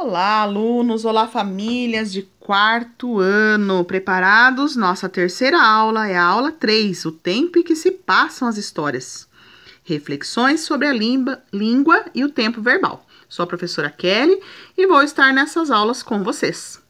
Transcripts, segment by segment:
Olá, alunos! Olá, famílias de quarto ano! Preparados? Nossa terceira aula é a aula 3, o tempo em que se passam as histórias. Reflexões sobre a língua e o tempo verbal. Sou a professora Kelly e vou estar nessas aulas com vocês.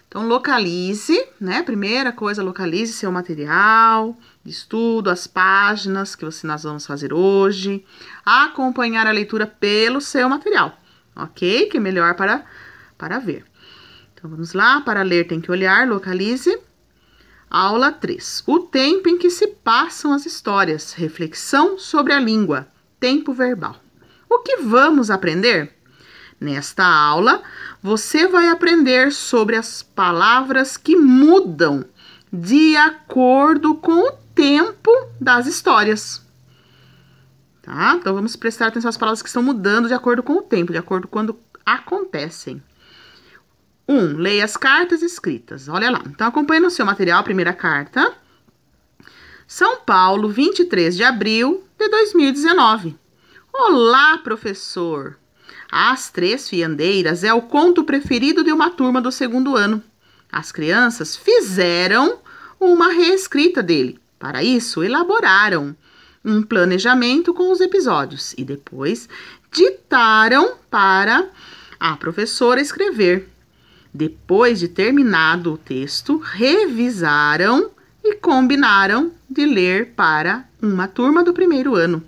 Então, localize, né? Primeira coisa, localize seu material de estudo, as páginas que nós vamos fazer hoje. Acompanhar a leitura pelo seu material, ok? Que é melhor para ver. Então, vamos lá. Para ler, tem que olhar, localize. Aula 3. O tempo em que se passam as histórias. Reflexão sobre a língua. Tempo verbal. O que vamos aprender? Nesta aula, você vai aprender sobre as palavras que mudam de acordo com o tempo das histórias. Tá? Então, vamos prestar atenção às palavras que estão mudando de acordo com o tempo, de acordo com quando acontecem. 1. Leia as cartas escritas. Olha lá. Então, acompanhe no seu material a primeira carta. São Paulo, 23 de abril de 2019. Olá, professor! As Três Fiandeiras é o conto preferido de uma turma do segundo ano. As crianças fizeram uma reescrita dele. Para isso, elaboraram um planejamento com os episódios e depois ditaram para a professora escrever. Depois de terminado o texto, revisaram e combinaram de ler para uma turma do primeiro ano.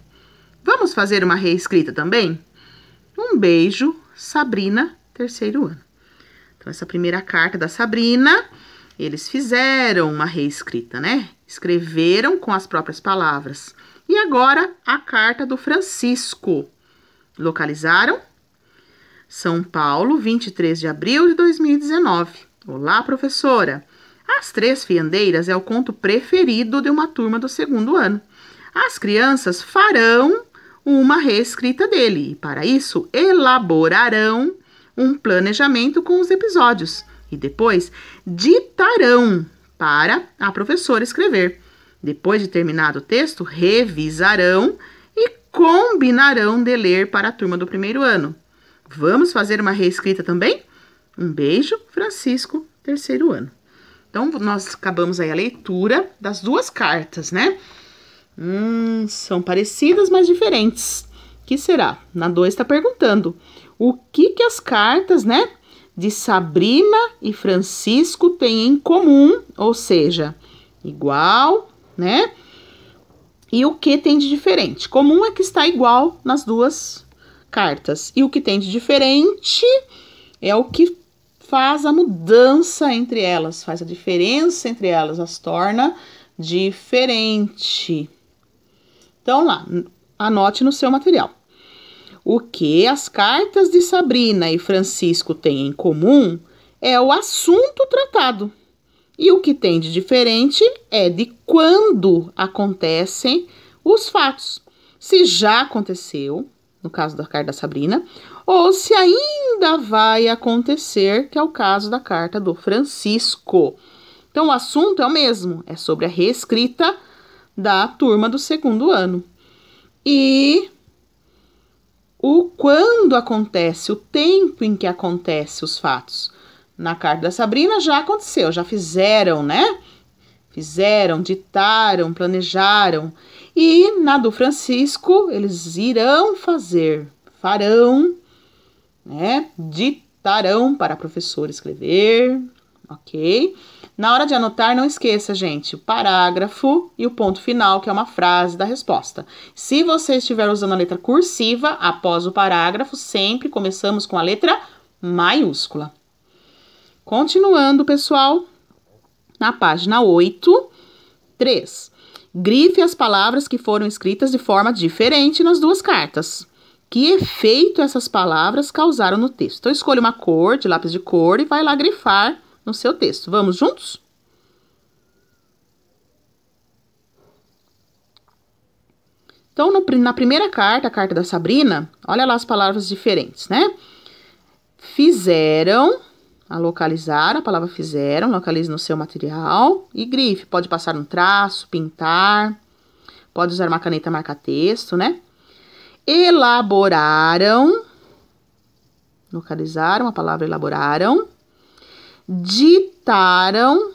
Vamos fazer uma reescrita também? Um beijo, Sabrina, terceiro ano. Então, essa primeira carta da Sabrina, eles fizeram uma reescrita, né? Escreveram com as próprias palavras. E agora, a carta do Francisco. Localizaram? São Paulo, 23 de abril de 2019. Olá, professora! As Três Fiandeiras é o conto preferido de uma turma do segundo ano. As crianças farão uma reescrita dele e, para isso, elaborarão um planejamento com os episódios e depois ditarão para a professora escrever. Depois de terminado o texto, revisarão e combinarão de ler para a turma do primeiro ano. Vamos fazer uma reescrita também? Um beijo, Francisco, terceiro ano. Então, nós acabamos aí a leitura das duas cartas, né? São parecidas, mas diferentes. O que será? Na 2 está perguntando o que as cartas, né, de Sabrina e Francisco têm em comum, ou seja, igual, né? E o que tem de diferente? Comum é que está igual nas duas cartas. E o que tem de diferente é o que faz a mudança entre elas, faz a diferença entre elas, as torna diferente. Então, lá, anote no seu material. O que as cartas de Sabrina e Francisco têm em comum é o assunto tratado. E o que tem de diferente é de quando acontecem os fatos. Se já aconteceu, no caso da carta da Sabrina, ou se ainda vai acontecer, que é o caso da carta do Francisco. Então, o assunto é o mesmo, é sobre a reescrita da turma do segundo ano. E o quando acontece, o tempo em que acontece os fatos. Na carta da Sabrina já aconteceu, já fizeram, né? Fizeram, ditaram, planejaram. E na do Francisco, eles irão fazer, farão, né? Ditarão para a professora escrever, ok? Na hora de anotar, não esqueça, gente, o parágrafo e o ponto final, que é uma frase da resposta. Se você estiver usando a letra cursiva, após o parágrafo, sempre começamos com a letra maiúscula. Continuando, pessoal, na página 8, 3. Grife as palavras que foram escritas de forma diferente nas duas cartas. Que efeito essas palavras causaram no texto? Então, escolha uma cor, de lápis de cor, e vai lá grifar no seu texto. Vamos juntos? Então, na primeira carta, a carta da Sabrina, olha lá as palavras diferentes, né? Fizeram, a localizar, a palavra fizeram, localize no seu material e grife. Pode passar um traço, pintar, pode usar uma caneta marca-texto, né? Elaboraram, Localizaram, a palavra elaboraram. Ditaram.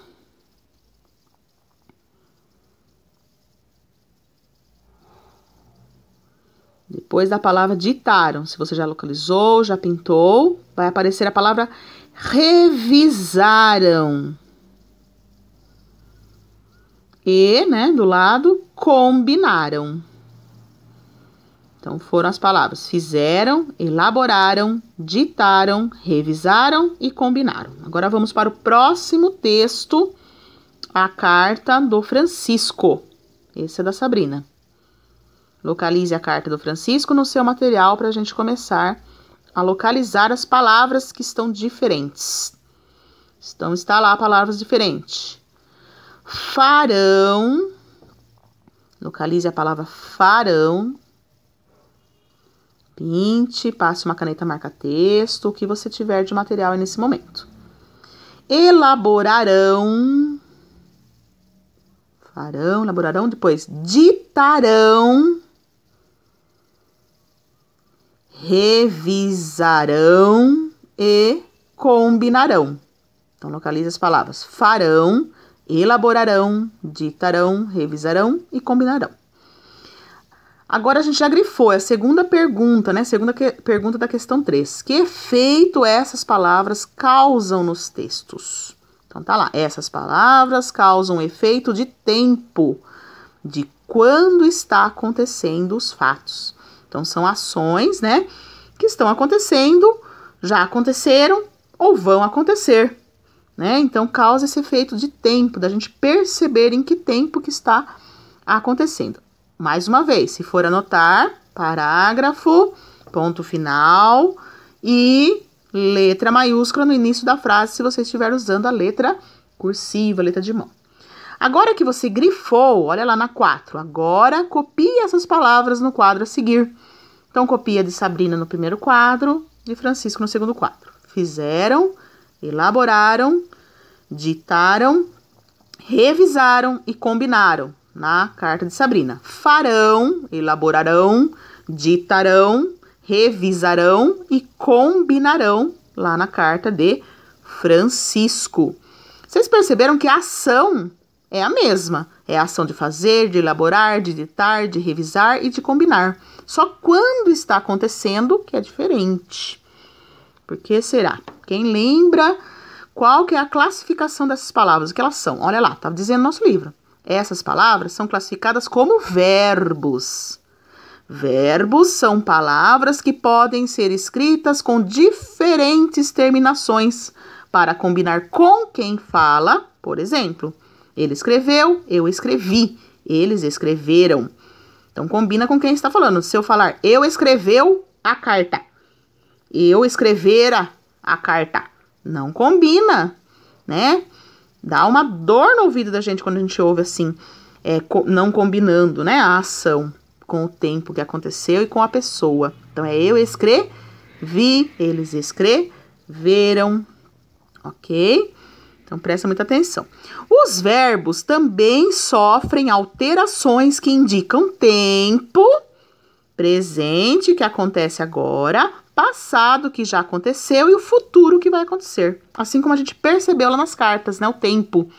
Depois da palavra ditaram, se você já localizou, já pintou, vai aparecer a palavra revisaram. E, né, do lado, combinaram. Então, foram as palavras fizeram, elaboraram, ditaram, revisaram e combinaram. Agora, vamos para o próximo texto, a carta do Francisco. Esse é da Sabrina. Localize a carta do Francisco no seu material para a gente começar a localizar as palavras que estão diferentes. Então, está lá palavras diferentes. Farão. Localize a palavra farão. Pinte, passe uma caneta marca-texto, o que você tiver de material aí nesse momento. Elaborarão. Farão, elaborarão, depois ditarão. Revisarão e combinarão. Então, localize as palavras farão, elaborarão, ditarão, revisarão e combinarão. Agora, a gente já grifou, é a segunda pergunta, né? Pergunta da questão 3. Que efeito essas palavras causam nos textos? Então, tá lá. Essas palavras causam efeito de tempo, de quando está acontecendo os fatos. Então, são ações, né? Que estão acontecendo, já aconteceram ou vão acontecer, né? Então, causa esse efeito de tempo, da gente perceber em que tempo que está acontecendo. Mais uma vez, se for anotar, parágrafo, ponto final e letra maiúscula no início da frase, se você estiver usando a letra cursiva, letra de mão. Agora que você grifou, olha lá na 4, agora copie essas palavras no quadro a seguir. Então, copia de Sabrina no primeiro quadro, de Francisco no segundo quadro. Fizeram, elaboraram, ditaram, revisaram e combinaram. Na carta de Sabrina. Farão, elaborarão, ditarão, revisarão e combinarão lá na carta de Francisco. Vocês perceberam que a ação é a mesma. É a ação de fazer, de elaborar, de ditar, de revisar e de combinar. Só quando está acontecendo que é diferente. Por que será? Quem lembra qual que é a classificação dessas palavras? O que elas são? Olha lá, estava dizendo no nosso livro. Essas palavras são classificadas como verbos. Verbos são palavras que podem ser escritas com diferentes terminações para combinar com quem fala. Por exemplo, ele escreveu, eu escrevi, eles escreveram. Então, combina com quem está falando. Se eu falar, eu escreveu a carta, eu escrevera a carta, não combina, né? Dá uma dor no ouvido da gente quando a gente ouve assim, não combinando, né, a ação com o tempo que aconteceu e com a pessoa. Então, eu escrevi, eles escreveram, ok? Então, presta muita atenção. Os verbos também sofrem alterações que indicam tempo, presente, que acontece agora, passado, que já aconteceu, e o futuro, que vai acontecer. Assim como a gente percebeu lá nas cartas, né? O tempo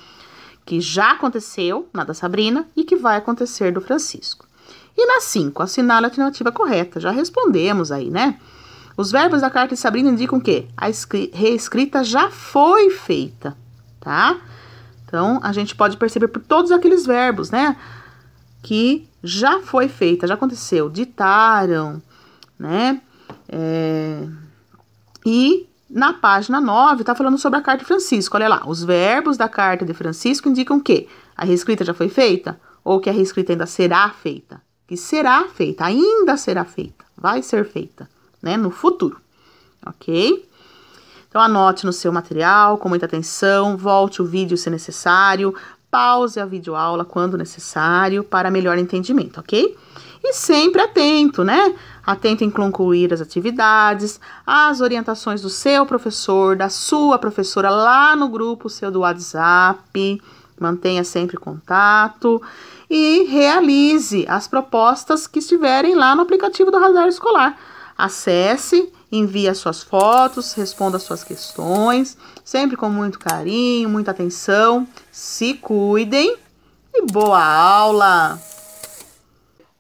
que já aconteceu, na da Sabrina, e que vai acontecer do Francisco. E na 5, assinale a alternativa correta. Já respondemos aí, né? Os verbos da carta de Sabrina indicam que a reescrita já foi feita, tá? Então, a gente pode perceber por todos aqueles verbos, né? Que já foi feita, já aconteceu. Ditaram, né? E na página 9 tá falando sobre a carta de Francisco. Olha lá, os verbos da carta de Francisco indicam que a reescrita já foi feita ou que a reescrita ainda será feita. Que será feita, ainda será feita, vai ser feita, né, no futuro, ok? Então, anote no seu material com muita atenção, volte o vídeo se necessário, pause a videoaula quando necessário para melhor entendimento, ok? E sempre atento, né? Atento em concluir as atividades, as orientações do seu professor, da sua professora lá no grupo seu do WhatsApp. Mantenha sempre contato e realize as propostas que estiverem lá no aplicativo do Radar Escolar. Acesse envie as suas fotos, responda as suas questões, sempre com muito carinho, muita atenção. Se cuidem e boa aula!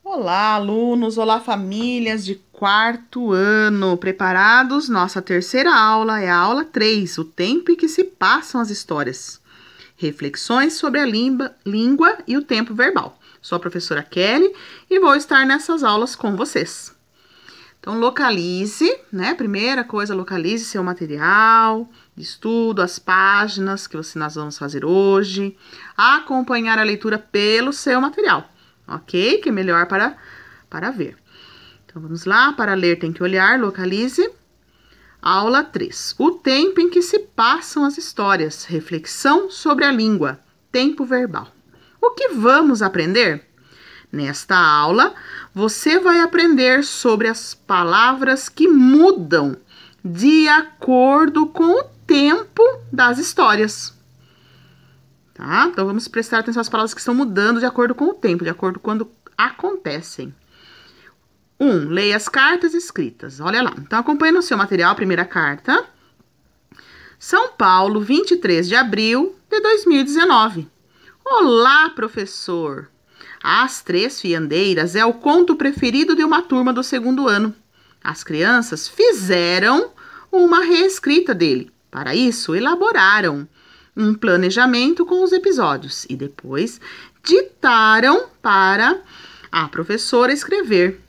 Olá, alunos! Olá, famílias de quarto ano! Preparados? Nossa terceira aula é a aula 3, o tempo em que se passam as histórias. Reflexões sobre a língua e o tempo verbal. Sou a professora Kelly e vou estar nessas aulas com vocês. Então, localize, né? Primeira coisa, localize seu material de estudo, as páginas que nós vamos fazer hoje. Acompanhar a leitura pelo seu material, ok? Que é melhor para ver. Então, vamos lá. Para ler, tem que olhar, localize. Aula 3. O tempo em que se passam as histórias. Reflexão sobre a língua. Tempo verbal. O que vamos aprender? Nesta aula, você vai aprender sobre as palavras que mudam de acordo com o tempo das histórias. Tá? Então, vamos prestar atenção às palavras que estão mudando de acordo com o tempo, de acordo com quando acontecem. 1. Leia as cartas escritas. Olha lá. Então, acompanhe no seu material a primeira carta. São Paulo, 23 de abril de 2019. Olá, professor! As Três Fiandeiras é o conto preferido de uma turma do segundo ano. As crianças fizeram uma reescrita dele. Para isso, elaboraram um planejamento com os episódios e depois ditaram para a professora escrever.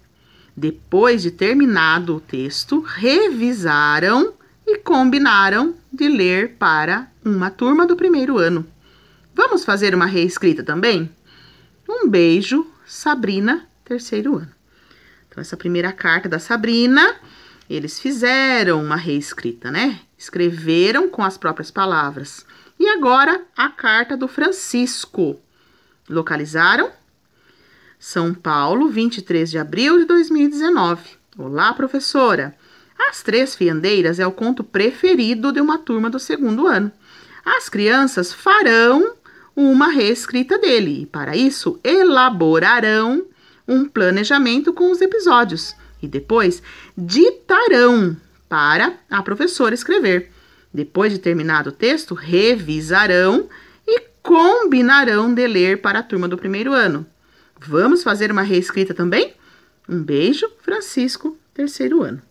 Depois de terminado o texto, revisaram e combinaram de ler para uma turma do primeiro ano. Vamos fazer uma reescrita também? Um beijo, Sabrina, terceiro ano. Então, essa primeira carta da Sabrina, eles fizeram uma reescrita, né? Escreveram com as próprias palavras. E agora, a carta do Francisco. Localizaram? São Paulo, 23 de abril de 2019. Olá, professora! As Três Fiandeiras é o conto preferido de uma turma do segundo ano. As crianças farão uma reescrita dele e, para isso, elaborarão um planejamento com os episódios e depois ditarão para a professora escrever. Depois de terminado o texto, revisarão e combinarão de ler para a turma do primeiro ano. Vamos fazer uma reescrita também? Um beijo, Francisco, terceiro ano.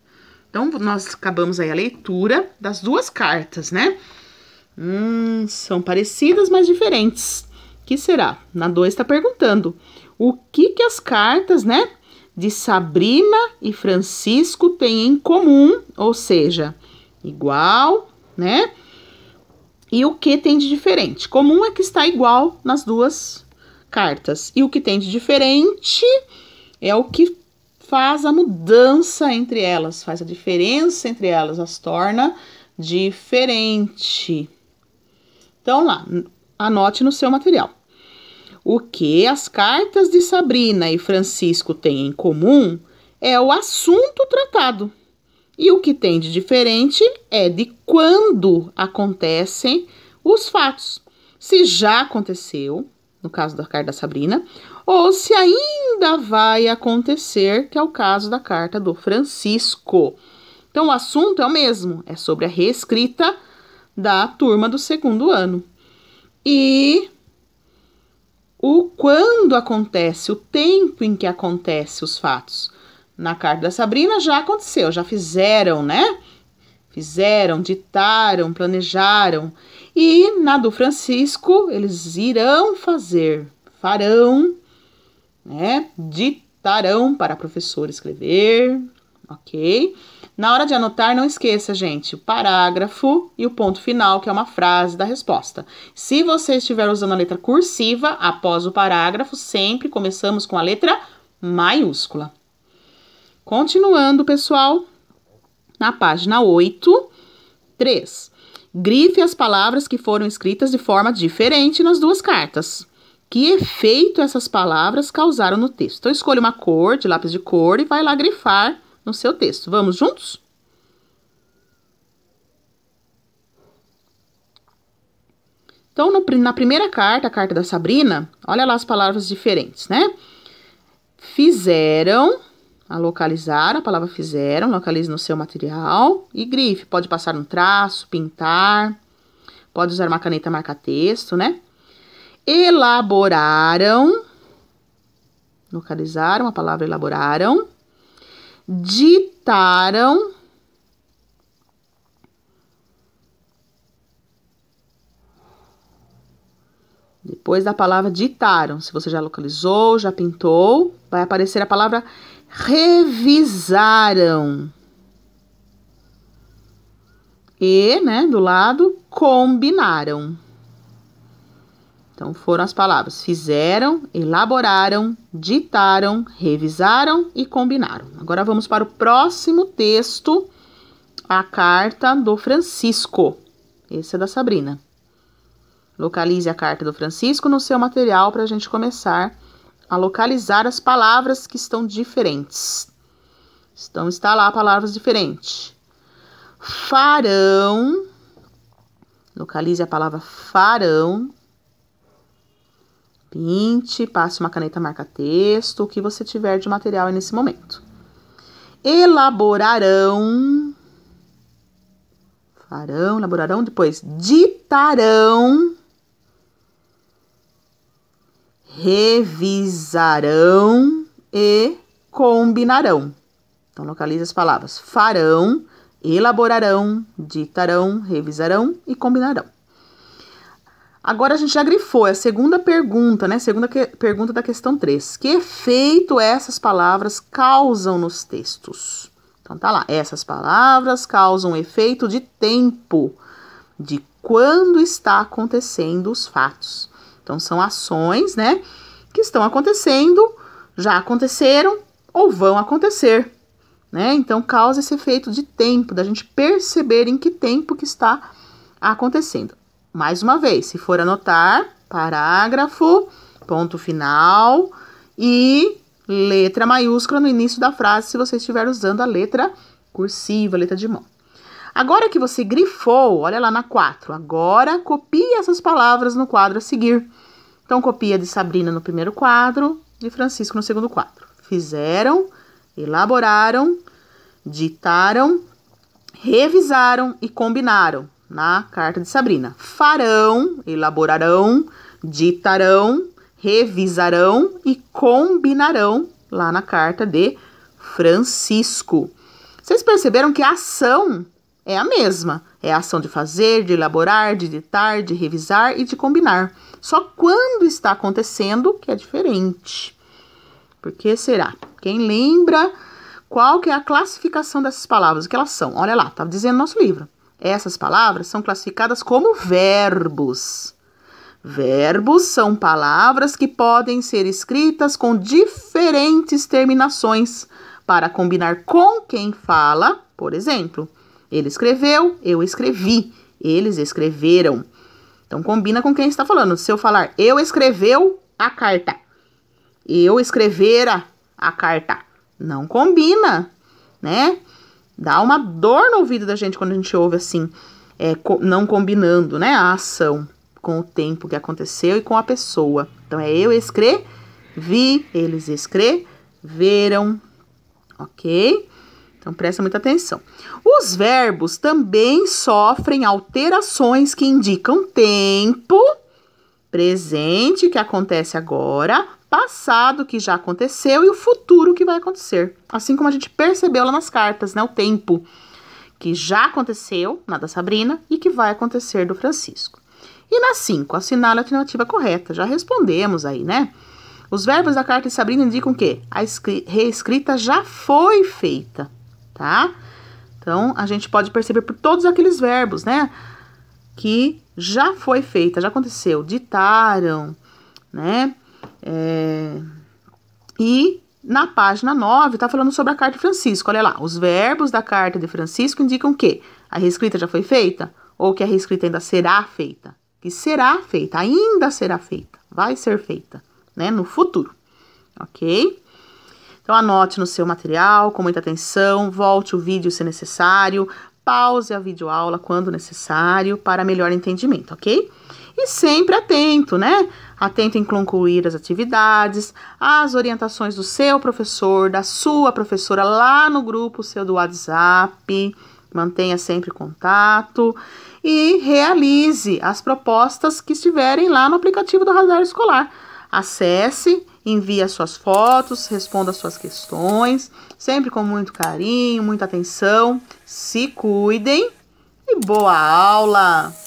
Então, nós acabamos aí a leitura das duas cartas, né? São parecidas, mas diferentes. O que será? Na 2 está perguntando o que as cartas, né, de Sabrina e Francisco têm em comum, ou seja, igual, né? E o que tem de diferente? Comum é que está igual nas duas cartas. E o que tem de diferente é o que faz a mudança entre elas, faz a diferença entre elas, as torna diferente. Então, lá, anote no seu material. O que as cartas de Sabrina e Francisco têm em comum é o assunto tratado. E o que tem de diferente é de quando acontecem os fatos. Se já aconteceu, no caso da carta da Sabrina, ou se ainda vai acontecer, que é o caso da carta do Francisco. Então, o assunto é o mesmo, é sobre a reescrita da turma do segundo ano. E o quando acontece, o tempo em que acontece os fatos. Na carta da Sabrina já aconteceu, já fizeram, né? Fizeram, ditaram, planejaram. E na do Francisco, eles irão fazer, farão, né? Ditarão para a professora escrever, ok? Na hora de anotar, não esqueça, gente, o parágrafo e o ponto final, que é uma frase da resposta. Se você estiver usando a letra cursiva, após o parágrafo, sempre começamos com a letra maiúscula. Continuando, pessoal, na página 8, 3. Grife as palavras que foram escritas de forma diferente nas duas cartas. Que efeito essas palavras causaram no texto? Então, escolha uma cor, de lápis de cor, e vai lá grifar no seu texto. Vamos juntos? Então, na primeira carta, a carta da Sabrina, olha lá as palavras diferentes, né? Fizeram a localizar a palavra fizeram, localize no seu material e grife. Pode passar um traço, pintar, pode usar uma caneta marca-texto, né? Elaboraram, localizaram a palavra elaboraram, ditaram, depois da palavra ditaram, se você já localizou, já pintou, vai aparecer a palavra revisaram. E, né, do lado, combinaram. Então, foram as palavras fizeram, elaboraram, ditaram, revisaram e combinaram. Agora, vamos para o próximo texto, a carta do Francisco. Esse é da Sabrina. Localize a carta do Francisco no seu material para a gente começar a localizar as palavras que estão diferentes. Então, está lá palavras diferentes. Farão. Localize a palavra farão. Pinte, passe uma caneta marca-texto, o que você tiver de material aí nesse momento. Elaborarão. Farão, elaborarão, depois ditarão. Revisarão e combinarão. Então, localize as palavras farão, elaborarão, ditarão, revisarão e combinarão. Agora, a gente já grifou, é a segunda pergunta, né? Pergunta da questão 3. Que efeito essas palavras causam nos textos? Então, tá lá. Essas palavras causam efeito de tempo, de quando está acontecendo os fatos. Então, são ações, né, que estão acontecendo, já aconteceram ou vão acontecer, né? Então, causa esse efeito de tempo, da gente perceber em que tempo que está acontecendo. Mais uma vez, se for anotar, parágrafo, ponto final e letra maiúscula no início da frase, se você estiver usando a letra cursiva, letra de mão. Agora que você grifou, olha lá na 4, agora copie essas palavras no quadro a seguir. Então, copia de Sabrina no primeiro quadro, de Francisco no segundo quadro. Fizeram, elaboraram, ditaram, revisaram e combinaram na carta de Sabrina. Farão, elaborarão, ditarão, revisarão e combinarão lá na carta de Francisco. Vocês perceberam que a ação é a mesma. É a ação de fazer, de elaborar, de ditar, de revisar e de combinar. Só quando está acontecendo que é diferente. Por que será? Quem lembra qual que é a classificação dessas palavras? O que elas são? Olha lá, estava dizendo no nosso livro. Essas palavras são classificadas como verbos. Verbos são palavras que podem ser escritas com diferentes terminações para combinar com quem fala. Por exemplo, ele escreveu, eu escrevi, eles escreveram. Então, combina com quem está falando. Se eu falar, eu escreveu a carta, eu escrevera a carta, não combina, né? Dá uma dor no ouvido da gente quando a gente ouve assim, não combinando, né? A ação com o tempo que aconteceu e com a pessoa. Então, é eu escrevi, eles escreveram, ok? Então, presta muita atenção. Os verbos também sofrem alterações que indicam tempo, presente, que acontece agora, passado, que já aconteceu, e o futuro, que vai acontecer. Assim como a gente percebeu lá nas cartas, né? O tempo que já aconteceu, na da Sabrina, e que vai acontecer do Francisco. E na 5, assinale a alternativa correta. Já respondemos aí, né? Os verbos da carta de Sabrina indicam que a reescrita já foi feita, tá? Então, a gente pode perceber por todos aqueles verbos, né? Que já foi feita, já aconteceu. Ditaram, né? E na página 9, tá falando sobre a carta de Francisco. Olha lá, os verbos da carta de Francisco indicam que a reescrita já foi feita ou que a reescrita ainda será feita. Que será feita, ainda será feita, vai ser feita, né? No futuro, ok? Então, anote no seu material com muita atenção, volte o vídeo se necessário, pause a videoaula quando necessário para melhor entendimento, ok? E sempre atento, né? Atento em concluir as atividades, as orientações do seu professor, da sua professora lá no grupo seu do WhatsApp. Mantenha sempre contato e realize as propostas que estiverem lá no aplicativo do Radar Escolar. Acesse, envie as suas fotos, responda as suas questões, sempre com muito carinho, muita atenção. Se cuidem e boa aula!